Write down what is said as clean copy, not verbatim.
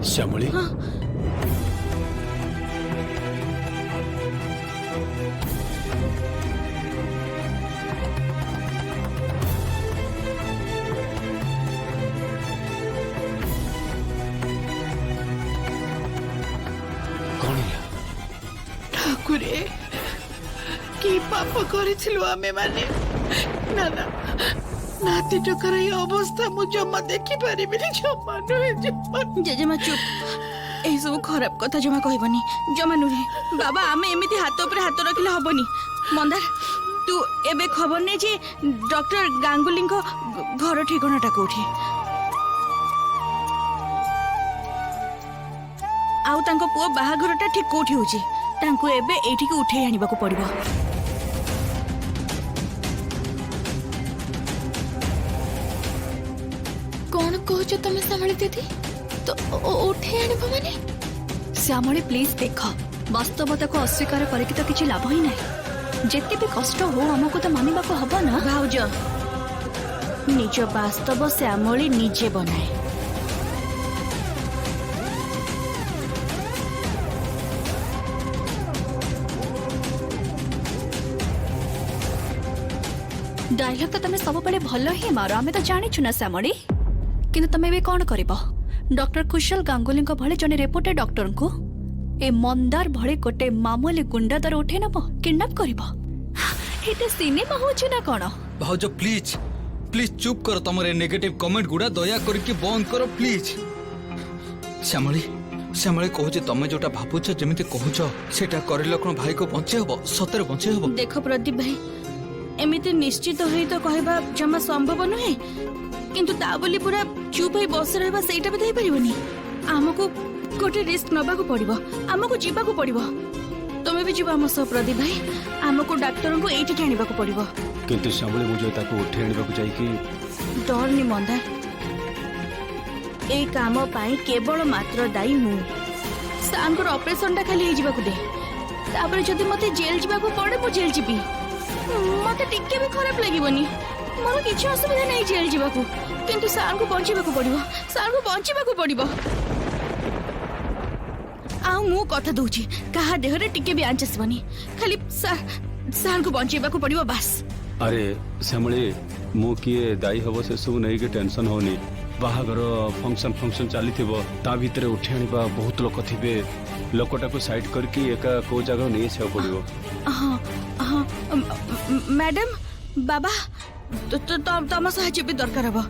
श्यामली कौन है ठाकुरे की पाप करिथिलु आमे माने ना ना नाती टकर ये अवस्था मु जमा देखि परिबिनी जमा नुहे जमा जेजेमा चुप ए सब खराब कथा जमा कहबनी जमा नुहे बाबा आमे एमिति हाथ ऊपर हाथ रखिले हबनी मंदार तू एबे खबर नै जे डॉक्टर गांगुली को घर ठिकानाटा कोठी आउ तांको पुओ बाहाघरटा ठीक कोठी होची तांको एबे एठी के उठै आनिबा को पड़िबो कौन कहो तुम श्यामली दीदी तो उठे आने माने श्यामली प्लीज देख वास्तवता को अस्वीकार करके तो किसी लाभ ही नहीं जिते भी कष्ट हो आमको तो मानवा को हब ना भाउज निज वास्तव श्यामली निजे बनाए डायलॉग तो तुम सब बड़े भल ही मारो आमे तो जानिछु ना श्यामली किंतु तुम ए कौन करिबो डॉक्टर कुशल गांगुली भले जने रेपुटेड डॉक्टर को ए मंदार भले गोटे मामूली गुंडा दर उठे नब किडनैप करिबो एटा सिनेमा होछि ना कोन भाउज प्लीज प्लीज चुप करो तुम नेगेटिव कमेंट गुड़ा दया करके बंद करो प्लीज श्यामली श्यामली कहूचे तुम जोटा भावुच जमी कहूच सेटा करले कोन भाई को बंचे हबो सତରେ बंचे हबो देखो प्रदीप भाई एमिति निश्चित होई तो कहबा जमा संभव नहे किंतु ता बोली पूरा चुप होई बस रहबा सेटा भी दे परिबनी हमको गोटे रिस्क नबा को पड़िबो हमको जीवा को पड़िबो तुमे भी जीवा हम सब प्रदीप भाई हमको डॉक्टर को एठी आनिबा को पड़िबो किंतु श्यामली मुझे ताको उठे आनिबा को जाई कि डर नि मंदार ए काम पाई केवल मात्र दाई हूँ सांकर ऑपरेशन टा खाली जीवा को दे तापर जदि मते जेल जीवा को पड़े मु जेल जीबी मते टिके भी खराब लागिबनी मोर किछ असुविधा नै जेल जीवा को किंतु सार को बंचीबा को पड़िबो सार को बंचीबा को पड़िबो आ मु कथा दउची कहा देहरे टिके भी आंच आसबनी खाली सार को बंचीबा को पड़िबो बस अरे श्यामली मु किए दायी हब से सब नहीं के टेंशन होनी बाहागर फंक्शन फंक्शन चली ता भितर उठे आनिबा बहुत लोक थिबे लोकटा को साइड करके एका को जगह नहीं छे पड़िबो हाँ हाँ मैडम बाबा तो तम साहाଯ୍य भी दरकार हबो